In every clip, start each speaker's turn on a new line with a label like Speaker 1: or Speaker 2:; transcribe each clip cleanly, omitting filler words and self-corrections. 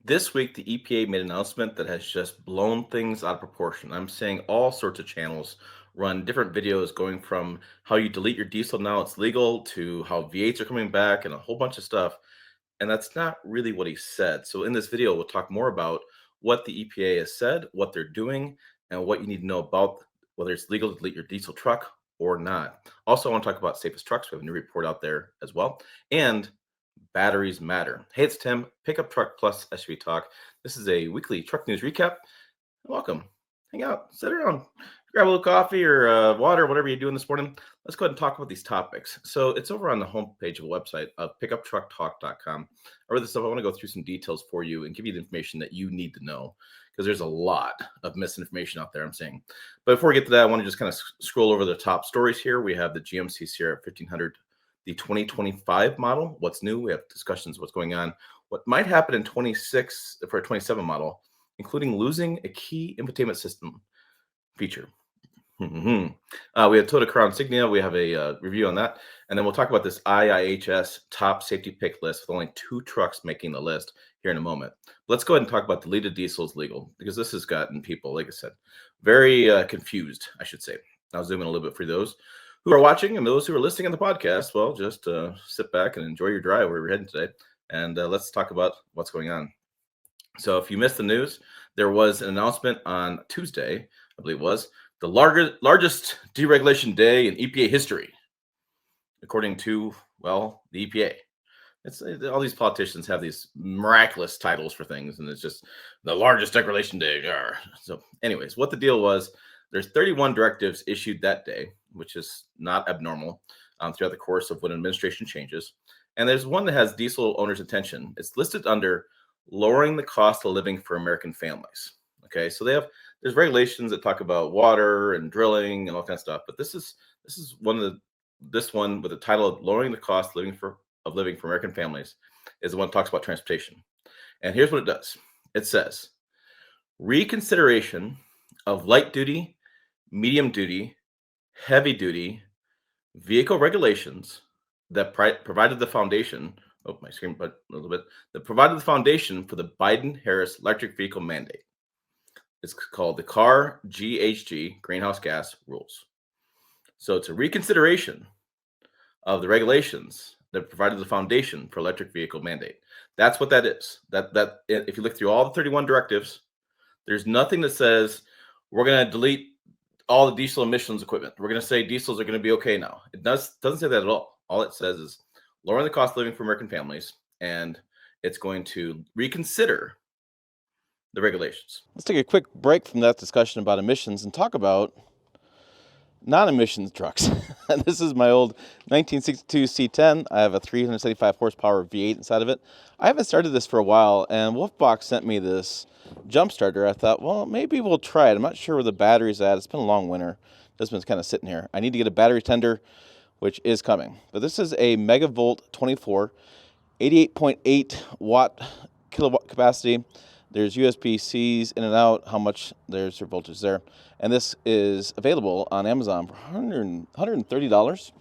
Speaker 1: This week, the EPA made an announcement that has just blown things out of proportion. I'm saying all sorts of channels run different videos going from how you delete your diesel now it's legal to how V8s are coming back and a whole bunch of stuff. And that's not really what he said. So in this video, we'll talk more about what the EPA has said, what they're doing, and what you need to know about whether it's legal to delete your diesel truck or not. Also, I want to talk about safest trucks. We have a new report out there as well. And batteries matter. Hey, it's Tim, Pickup Truck Plus SUV Talk. This is a weekly truck news recap. Welcome. Hang out, sit around, grab a little coffee or water, whatever you're doing this morning. Let's go ahead and talk about these topics. So it's over on the homepage of the website of pickuptrucktalk.com. I read this stuff. I want to go through some details for you and give you the information that you need to know because there's a lot of misinformation out there, I'm saying. But before we get to that, I want to just kind of scroll over the top stories here. We have the GMC Sierra 1500, the 2025 model. What's new? We have discussions what's going on, what might happen in 26 for a 27 model, including losing a key infotainment system feature. We have Toyota Crown Insignia. We have a review on that. And then we'll talk about this IIHS top safety pick list with only 2 trucks making the list here in a moment. Let's go ahead and talk about deleted diesel is legal because this has gotten people, like I said, very confused, I should say. I'll zoom in a little bit for those who are watching and those who are listening on the podcast. Well, just sit back and enjoy your drive where we're heading today. And let's talk about what's going on. So if you missed the news, there was an announcement on Tuesday, I believe it was, the largest deregulation day in EPA history, according to, well, the EPA. It's all these politicians have these miraculous titles for things, and it's just the largest deregulation day. So anyways, what the deal was, there's 31 directives issued that day, which is not abnormal throughout the course of when an administration changes. And there's one that has diesel owners' attention. It's listed under lowering the cost of living for American families. Okay, so there's regulations that talk about water and drilling and all kinds of stuff, but this is this one with the title of lowering the cost of living for American families is the one that talks about transportation. And here's what it does. It says reconsideration of light duty, medium duty, heavy duty vehicle regulations that provided the foundation. Oh, my screen put a little bit. That provided the foundation for the Biden-Harris electric vehicle mandate. It's called the Car GHG greenhouse gas rules. So it's a reconsideration of the regulations that provided the foundation for electric vehicle mandate. That's what that is. That if you look through all the 31 directives, there's nothing that says we're going to delete all the diesel emissions equipment. We're going to say diesels are going to be okay now. It doesn't say that at all. All it says is lowering the cost of living for American families, and it's going to reconsider the regulations.
Speaker 2: Let's take a quick break from that discussion about emissions and talk about non-emissions trucks. This is my old 1962 C10. I have a 375 horsepower V8 inside of it. I haven't started this for a while, and Wolfbox sent me this jump starter. I thought, well, maybe we'll try it. I'm not sure where the battery's at. It's been a long winter. This one's kind of sitting here. I need to get a battery tender, which is coming. But this is a Megavolt 24, 88.8 watt kilowatt capacity. There's USB-Cs in and out, how much there's your voltage there. And this is available on Amazon for $130.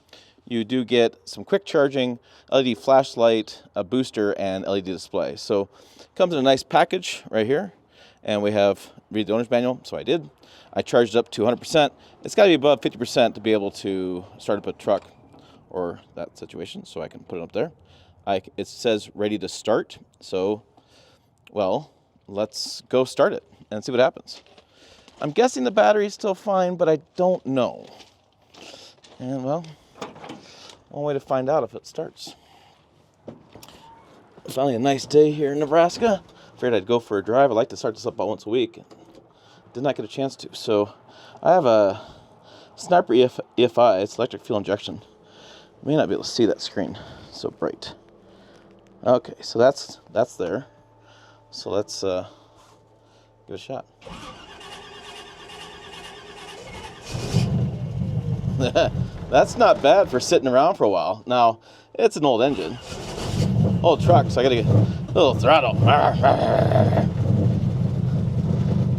Speaker 2: You do get some quick charging, LED flashlight, a booster, and LED display. So it comes in a nice package right here. And we have read the owner's manual, so I did. I charged it up to 100%. It's got to be above 50% to be able to start up a truck or that situation, so I can put it up there. It says ready to start, so, well, let's go start it and see what happens. I'm guessing the battery's still fine, but I don't know. And, well, one way to find out if it starts. Finally a nice day here in Nebraska. Afraid I'd go for a drive. I like to start this up about once a week. Did not get a chance to. So I have a Sniper EFI. It's electric fuel injection. May not be able to see that screen. So bright. Okay, so that's there. So let's give it a shot. That's not bad for sitting around for a while. Now, it's an old engine. Old truck, so I gotta get a little throttle.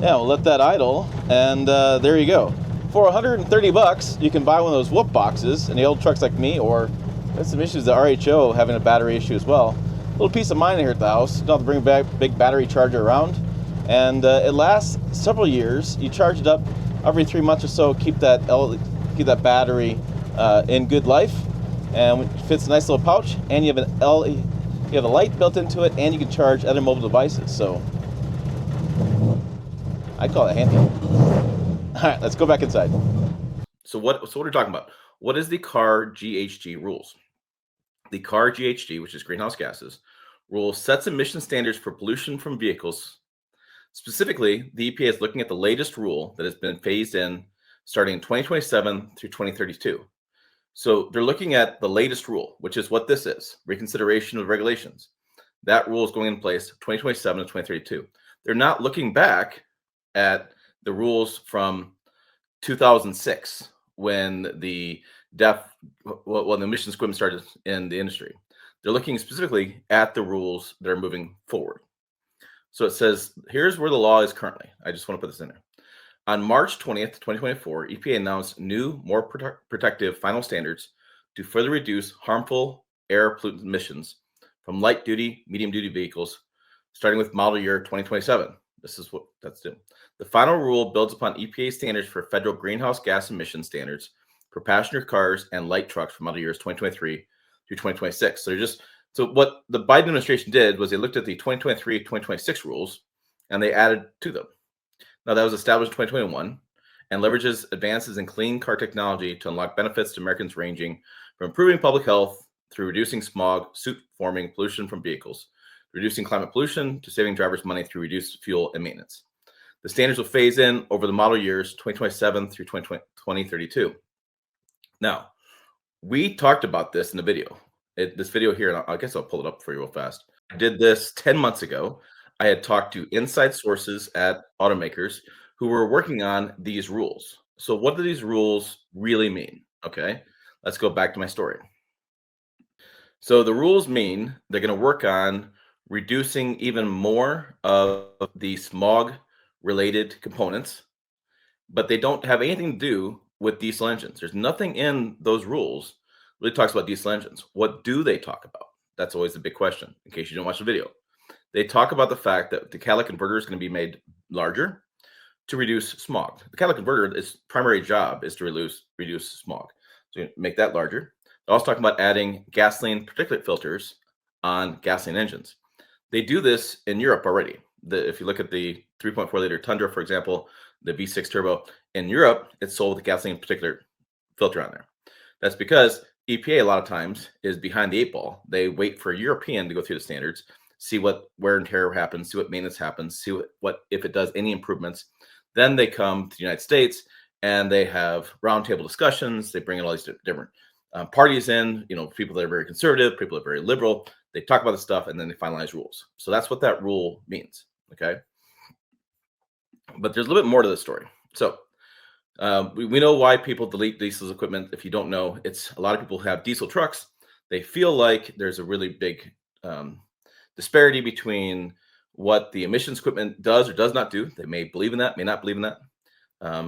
Speaker 2: Yeah, we'll let that idle, and there you go. For $130, you can buy one of those whoop boxes, and the old trucks like me, or there's some issues, the RHO having a battery issue as well. little peace of mind here at the house. You don't have to bring a big battery charger around, and it lasts several years. You charge it up every 3 months or so. Keep that battery in good life, and it fits a nice little pouch. And you have you have a light built into it, and you can charge other mobile devices. So I call it handy. All right, let's go back inside.
Speaker 1: So what are we talking about? What is the car GHG rules? The car GHG, which is greenhouse gases, rule sets emission standards for pollution from vehicles. Specifically, the EPA is looking at the latest rule that has been phased in starting in 2027 through 2032. So they're looking at the latest rule, which is what this is, reconsideration of regulations. That rule is going in place 2027 to 2032. They're not looking back at the rules from 2006 when the emissions equipment started in the industry. They're looking specifically at the rules that are moving forward. So it says, here's where the law is currently. I just want to put this in there. On March 20th, 2024, EPA announced new, more protective final standards to further reduce harmful air pollutant emissions from light-duty, medium-duty vehicles, starting with model year 2027. This is what that's doing. The final rule builds upon EPA standards for federal greenhouse gas emission standards for passenger cars and light trucks for model years 2023 through 2026. So what the Biden administration did was they looked at the 2023-2026 rules and they added to them. Now, that was established in 2021 and leverages advances in clean car technology to unlock benefits to Americans ranging from improving public health through reducing smog, soot-forming pollution from vehicles, reducing climate pollution to saving drivers money through reduced fuel and maintenance. The standards will phase in over the model years 2027 through 2032. Now, we talked about this in the video. This video here, and I guess I'll pull it up for you real fast. I did this 10 months ago. I had talked to inside sources at automakers who were working on these rules. So what do these rules really mean? Okay, let's go back to my story. So the rules mean they're going to work on reducing even more of the smog related components, but they don't have anything to do with diesel engines. There's nothing in those rules really talks about diesel engines. What do they talk about? That's always the big question, in case you don't watch the video. They talk about the fact that the catalytic converter is going to be made larger to reduce smog. The catalytic converter, its primary job is to reduce smog. So you make that larger. They're also talking about adding gasoline particulate filters on gasoline engines. They do this in Europe already. If you look at the 3.4 liter Tundra, for example, the V6 turbo, in Europe, it's sold with a gasoline particulate filter on there. That's because EPA a lot of times is behind the eight ball. They wait for a European to go through the standards, see what wear and tear happens, see what maintenance happens, see what if it does any improvements. Then they come to the United States and they have roundtable discussions. They bring in all these different parties in, people that are very conservative, people that are very liberal. They talk about the stuff and then they finalize rules. So that's what that rule means. Okay. But there's a little bit more to the story. So we know why people delete diesel equipment. If you don't know, it's a lot of people have diesel trucks. They feel like there's a really big disparity between what the emissions equipment does or does not do. They may believe in that, may not believe in that.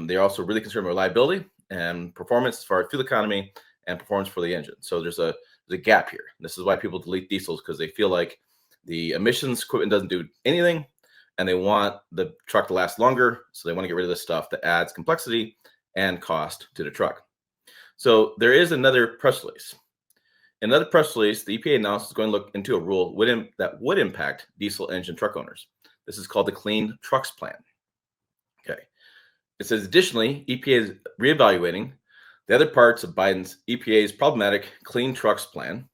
Speaker 1: They're also really concerned with reliability and performance as far as fuel economy and performance for the engine. So there's a gap here. This is why people delete diesels, because they feel like the emissions equipment doesn't do anything and they want the truck to last longer. So they want to get rid of this stuff that adds complexity and cost to the truck. So there is another press release. Another press release, the EPA announced is going to look into a rule that would impact diesel engine truck owners. This is called the Clean Trucks Plan. Okay. It says, additionally, EPA is reevaluating the other parts of Biden's EPA's problematic Clean Trucks Plan.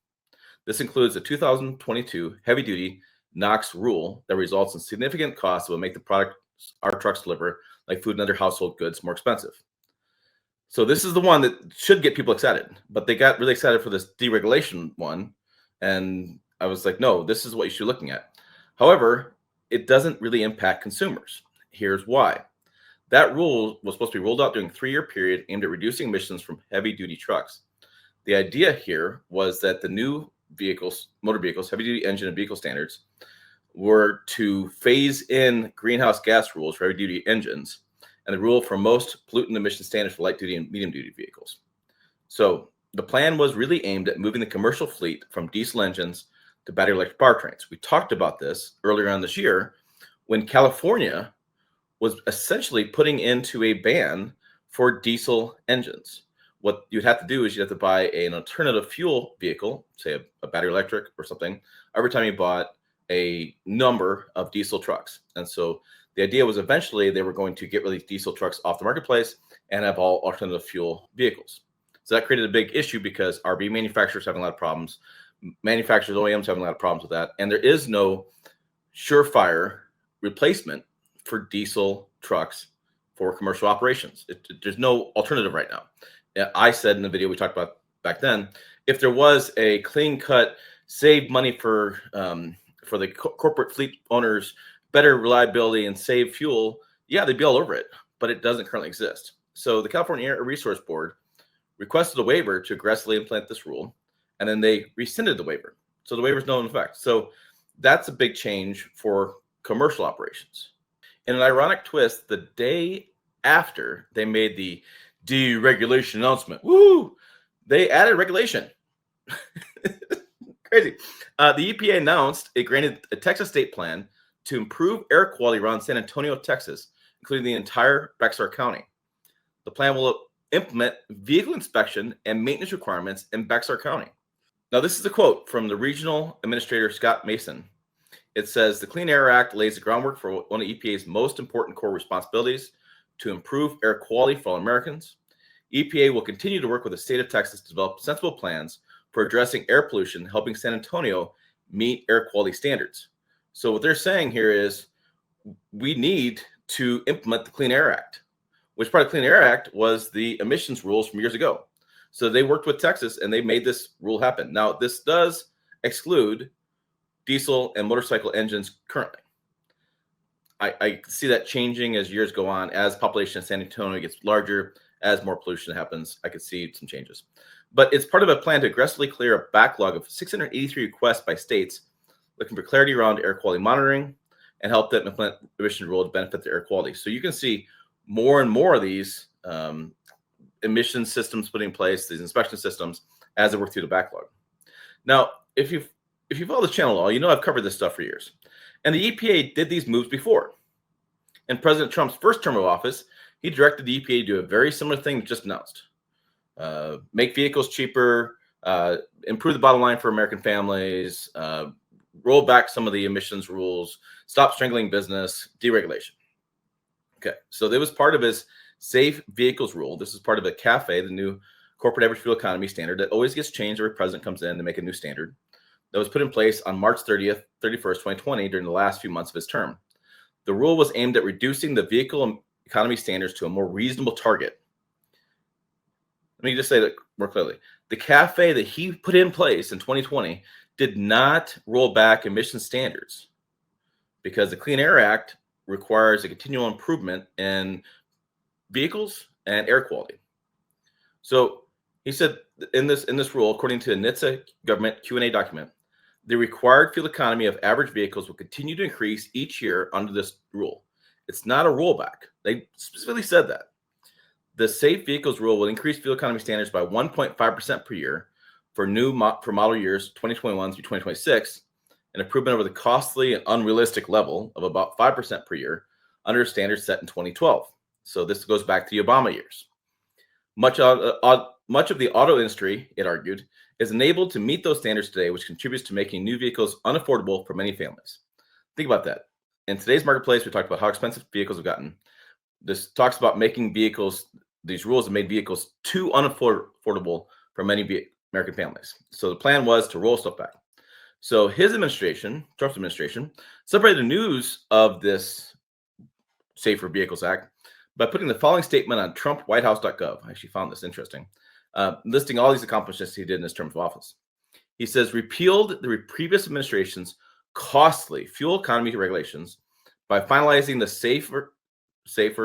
Speaker 1: This includes the 2022 heavy-duty NOx rule that results in significant costs that will make the product our trucks deliver, like food and other household goods, more expensive. So this is the one that should get people excited, but they got really excited for this deregulation one. And I was like, no, this is what you should be looking at. However, it doesn't really impact consumers. Here's why. That rule was supposed to be rolled out during a 3-year period aimed at reducing emissions from heavy duty trucks. The idea here was that the new vehicles, motor vehicles, heavy duty engine and vehicle standards were to phase in greenhouse gas rules for heavy duty engines and the rule for most pollutant emission standards for light duty and medium duty vehicles. So the plan was really aimed at moving the commercial fleet from diesel engines to battery electric powertrains. We talked about this earlier on this year when California was essentially putting into a ban for diesel engines. What you'd have to do is you'd have to buy an alternative fuel vehicle, say a battery electric or something, every time you bought a number of diesel trucks. And so the idea was eventually they were going to get rid of these diesel trucks off the marketplace and have all alternative fuel vehicles. So that created a big issue because RV manufacturers having a lot of problems, manufacturers, OEMs having a lot of problems with that, and there is no surefire replacement for diesel trucks for commercial operations. There's no alternative right now. I said in the video we talked about back then, if there was a clean cut, save money for the corporate fleet owners, better reliability and save fuel, yeah, they'd be all over it, but it doesn't currently exist. So the California Air Resource Board requested a waiver to aggressively implement this rule, and then they rescinded the waiver. So the waiver is not in effect. So that's a big change for commercial operations. In an ironic twist, the day after they made the deregulation announcement, they added regulation. Crazy. The EPA announced it granted a Texas state plan to improve air quality around San Antonio, Texas, including the entire Bexar County. The plan will implement vehicle inspection and maintenance requirements in Bexar County. Now, this is a quote from the regional administrator, Scott Mason. It says, the Clean Air Act lays the groundwork for one of EPA's most important core responsibilities to improve air quality for all Americans. EPA will continue to work with the state of Texas to develop sensible plans for addressing air pollution, helping San Antonio meet air quality standards. So what they're saying here is we need to implement the Clean Air Act, which part of the Clean Air Act was the emissions rules from years ago. So they worked with Texas and they made this rule happen. Now, this does exclude diesel and motorcycle engines currently. I see that changing as years go on, as population in San Antonio gets larger, as more pollution happens. I could see some changes. But it's part of a plan to aggressively clear a backlog of 683 requests by states looking for clarity around air quality monitoring and help them implement emission rule to benefit the air quality. So you can see more and more of these emission systems put in place, these inspection systems, as they work through the backlog. Now, if you follow the channel at all, you know I've covered this stuff for years. And the EPA did these moves before. In President Trump's first term of office, he directed the EPA to do a very similar thing just announced. Make vehicles cheaper, improve the bottom line for American families, roll back some of the emissions rules, stop strangling business, deregulation. Okay, so that was part of his Safe Vehicles rule. This is part of the CAFE, the new Corporate Average Fuel Economy standard that always gets changed every president comes in to make a new standard. That was put in place on March 31st, 2020 during the last few months of his term. The rule was aimed at reducing the vehicle economy standards to a more reasonable target. Let me just say that more clearly. The CAFE that he put in place in 2020 did not roll back emission standards because the Clean Air Act requires a continual improvement in vehicles and air quality. So he said in this rule, according to the NHTSA government Q&A document, the required fuel economy of average vehicles will continue to increase each year under this rule. It's not a rollback. They specifically said that. The Safe Vehicles rule will increase fuel economy standards by 1.5% per year for model years 2021 through 2026, an improvement over the costly and unrealistic level of about 5% per year under standards set in 2012. So this goes back to the Obama years. Much of the auto industry, it argued, is enabled to meet those standards today, which contributes to making new vehicles unaffordable for many families. Think about that. In today's marketplace, we talked about how expensive vehicles have gotten. This talks about making vehicles, these rules have made vehicles too unaffordable for many American families. So the plan was to roll stuff back. So his administration, Trump's administration, separated the news of this Safer Vehicles Act by putting the following statement on TrumpWhiteHouse.gov. I actually found this interesting, listing all these accomplishments he did in his term of office. He says, repealed the previous administration's costly fuel economy regulations by finalizing the safer,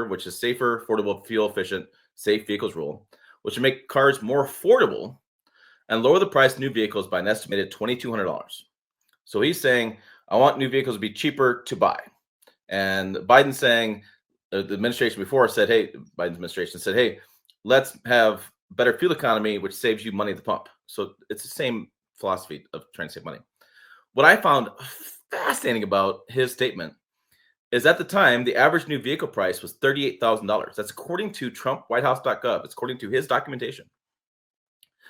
Speaker 1: which is safer, affordable, fuel efficient, safe vehicles rule, which would make cars more affordable and lower the price of new vehicles by an estimated $2,200. So he's saying, I want new vehicles to be cheaper to buy. And Biden's saying, the administration before said, hey, Biden's administration said, hey, let's have better fuel economy, which saves you money at the pump. So it's the same philosophy of trying to save money. what I found fascinating about his statement is at the time, the average new vehicle price was $38,000. That's according to TrumpWhiteHouse.gov. It's according to his documentation,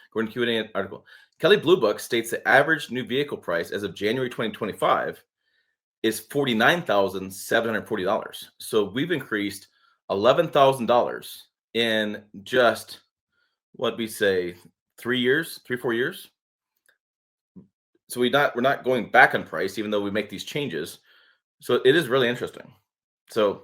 Speaker 1: according to Q&A article. Kelly Blue Book states the average new vehicle price as of January 2025 is $49,740. So we've increased $11,000 in just what we say 3 years, 3 4 years. So we're not going back on price, even though we make these changes. So it is really interesting. So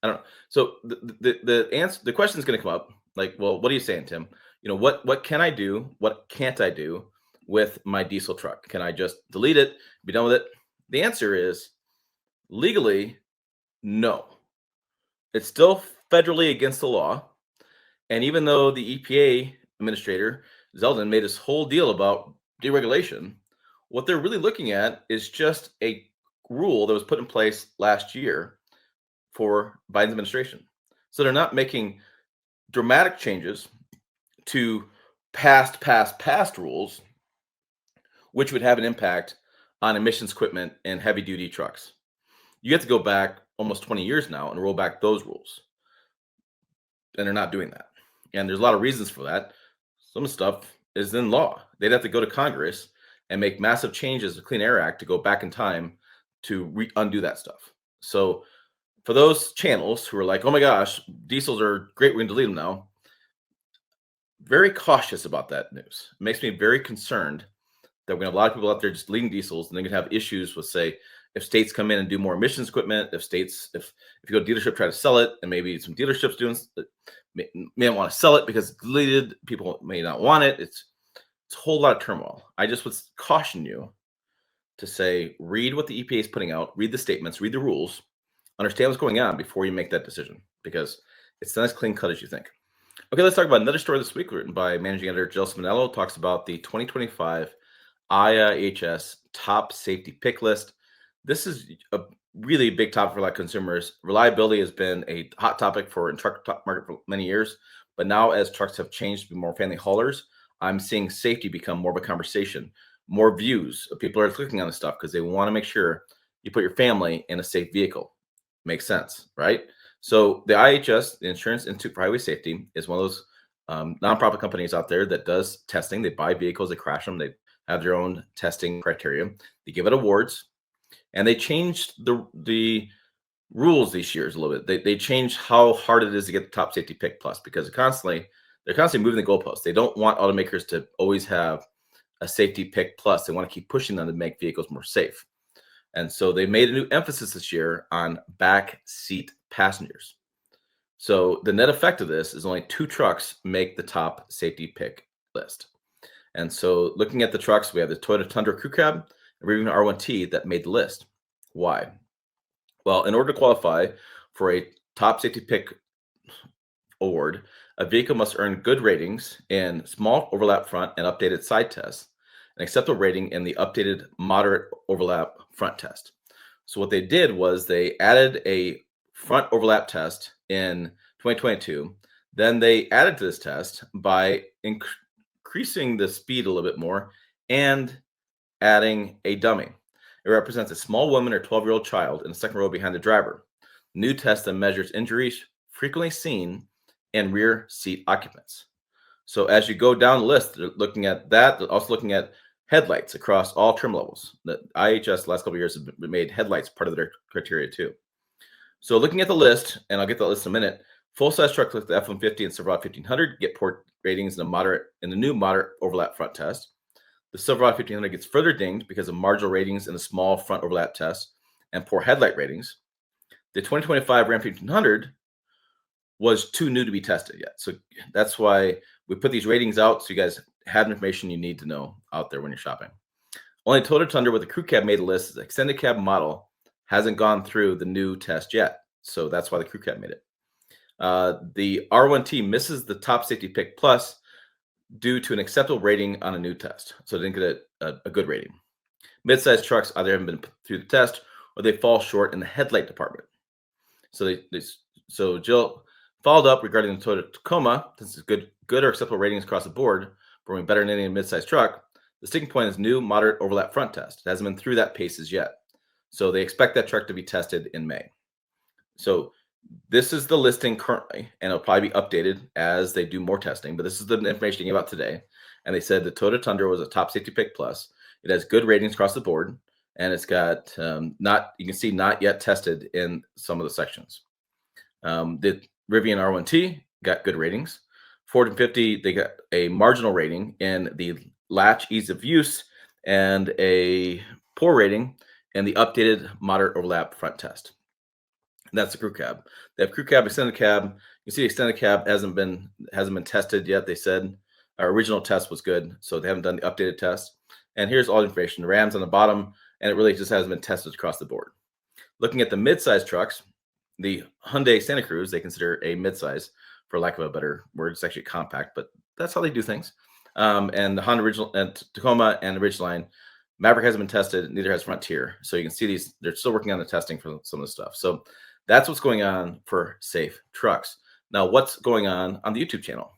Speaker 1: I don't know. So the answer, the question is going to come up like, well, what are you saying, Tim? What can I do? What can't I do with my diesel truck? Can I just delete it, be done with it? The answer is legally, no. It's still federally against the law. And even though the EPA administrator, Zeldin, made this whole deal about deregulation, what they're really looking at is just a rule that was put in place last year for Biden's administration. So they're not making dramatic changes to past rules, which would have an impact on emissions equipment and heavy duty trucks. You have to go back almost 20 years now and roll back those rules. And they're not doing that. And there's a lot of reasons for that. Some stuff is in law. They'd have to go to Congress and make massive changes to the Clean Air Act to go back in time to undo that stuff. So for those channels who are like, oh my gosh, diesels are great, we can delete them now, very cautious about that news. It makes me very concerned that we're going to have a lot of people out there just deleting diesels, and they're going to have issues with, say, if states come in and do more emissions equipment, if you go to dealership, try to sell it, and maybe some dealerships doing may not want to sell it because it's deleted, people may not want it. It's a whole lot of turmoil. I just would caution you to say, read what the EPA is putting out, read the statements, read the rules, understand what's going on before you make that decision, because it's not as clean cut as you think. Okay, let's talk about another story this week written by managing editor Jill Spinello. Talks about the 2025 IIHS top safety pick list. This is a really big topic for a lot of consumers. Reliability has been a hot topic for in truck market for many years, but now as trucks have changed to be more family haulers, I'm seeing safety become more of a conversation. More views. People are clicking on this stuff because they want to make sure you put your family in a safe vehicle. Makes sense, right? So the IIHS, the Insurance Institute for Highway Safety, is one of those nonprofit companies out there that does testing. They buy vehicles, they crash them, they have their own testing criteria. They give it awards, and they changed the rules these years a little bit. They changed how hard it is to get the top safety pick plus, because they're constantly moving the goalposts. They don't want automakers to always have a safety pick plus. They want to keep pushing them to make vehicles more safe. And so they made a new emphasis this year on back seat passengers. So the net effect of this is only 2 trucks make the top safety pick list. And so looking at the trucks, we have the Toyota Tundra Crew Cab and even R1T that made the list. Why? Well, in order to qualify for a top safety pick award, a vehicle must earn good ratings in small overlap front and updated side tests, an acceptable rating in the updated moderate overlap front test. So what they did was they added a front overlap test in 2022. Then they added to this test by increasing the speed a little bit more and adding a dummy. It represents a small woman or 12-year-old child in the second row behind the driver. New test that measures injuries frequently seen in rear seat occupants. So as you go down the list, they're looking at that. They're also looking at headlights across all trim levels. The IIHS the last couple of years have made headlights part of their criteria too. So looking at the list, and I'll get the list in a minute, full-size trucks like the F-150 and Silverado 1500 get poor ratings in the new moderate overlap front test. The Silverado 1500 gets further dinged because of marginal ratings in the small front overlap test and poor headlight ratings. The 2025 Ram 1500 was too new to be tested yet. So that's why we put these ratings out so you guys have information you need to know out there when you're shopping. Only Toyota Tundra with the crew cab made a list. The extended cab model hasn't gone through the new test yet. So that's why the crew cab made it. The R1T misses the top safety pick plus due to an acceptable rating on a new test. So they didn't get a good rating. Mid-sized trucks either haven't been put through the test or they fall short in the headlight department. So so Jill followed up regarding the Toyota Tacoma. This is good or acceptable ratings across the board, performing better than any mid-sized truck. The sticking point is new moderate overlap front test. It hasn't been through that paces yet. So they expect that truck to be tested in May. So this is the listing currently, and it'll probably be updated as they do more testing. But this is the information they gave out today. And they said the Toyota Tundra was a top safety pick plus. It has good ratings across the board, and it's got you can see not yet tested in some of the sections. The Rivian R1T got good ratings. Ford and 50, they got a marginal rating in the latch ease of use and a poor rating in the updated moderate overlap front test. And that's the crew cab. They have crew cab, extended cab. You see, extended cab hasn't been tested yet. They said our original test was good, so they haven't done the updated test. And here's all the information. The Ram's on the bottom, and it really just hasn't been tested across the board. Looking at the mid-size trucks, the Hyundai Santa Cruz, they consider a mid-size, for lack of a better word. It's actually compact, but that's how they do things. And the Honda original and Tacoma and the Ridgeline, Maverick hasn't been tested. Neither has Frontier. So you can see these; they're still working on the testing for some of the stuff. So that's what's going on for safe trucks. Now, what's going on the YouTube channel?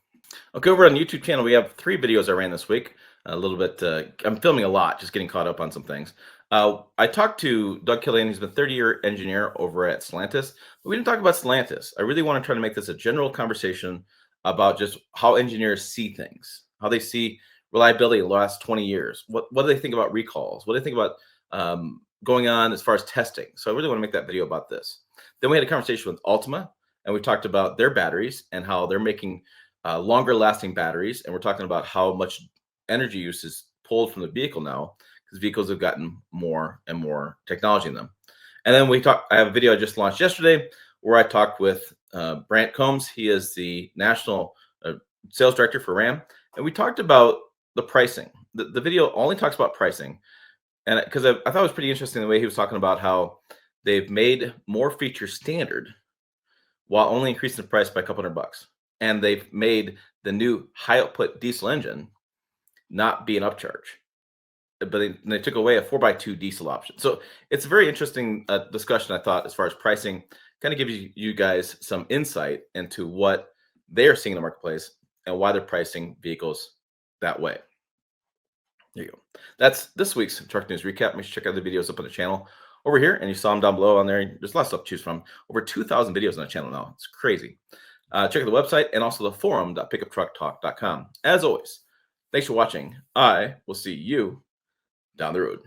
Speaker 1: Okay, over on the YouTube channel, we have 3 videos I ran this week. A little bit, I'm filming a lot, just getting caught up on some things. I talked to Doug Killian. He's been a 30-year engineer over at Stellantis. But we didn't talk about Stellantis. I really want to try to make this a general conversation about just how engineers see things, how they see reliability the last 20 years. What do they think about recalls? What do they think about going on as far as testing? So I really want to make that video about this. Then we had a conversation with Altima, and we talked about their batteries and how they're making longer lasting batteries. And we're talking about how much energy use is pulled from the vehicle now because vehicles have gotten more and more technology in them. And then I have a video I just launched yesterday where I talked with Brant Combs. He is the national sales director for Ram. And we talked about the pricing. The video only talks about pricing. And because I thought it was pretty interesting the way he was talking about how they've made more features standard while only increasing the price by a couple $100. And they've made the new high output diesel engine not be an upcharge, but they took away a 4x2 diesel option. So it's a very interesting discussion, I thought, as far as pricing. Kind of gives you guys some insight into what they are seeing in the marketplace and why they're pricing vehicles that way. There you go. That's this week's Truck News Recap. Make sure to check out the videos up on the channel over here, and you saw them down below on there. There's lots of stuff to choose from. Over 2,000 videos on the channel now. It's crazy. Check out the website and also the forum.pickuptrucktalk.com. As always, thanks for watching. I will see you down the road.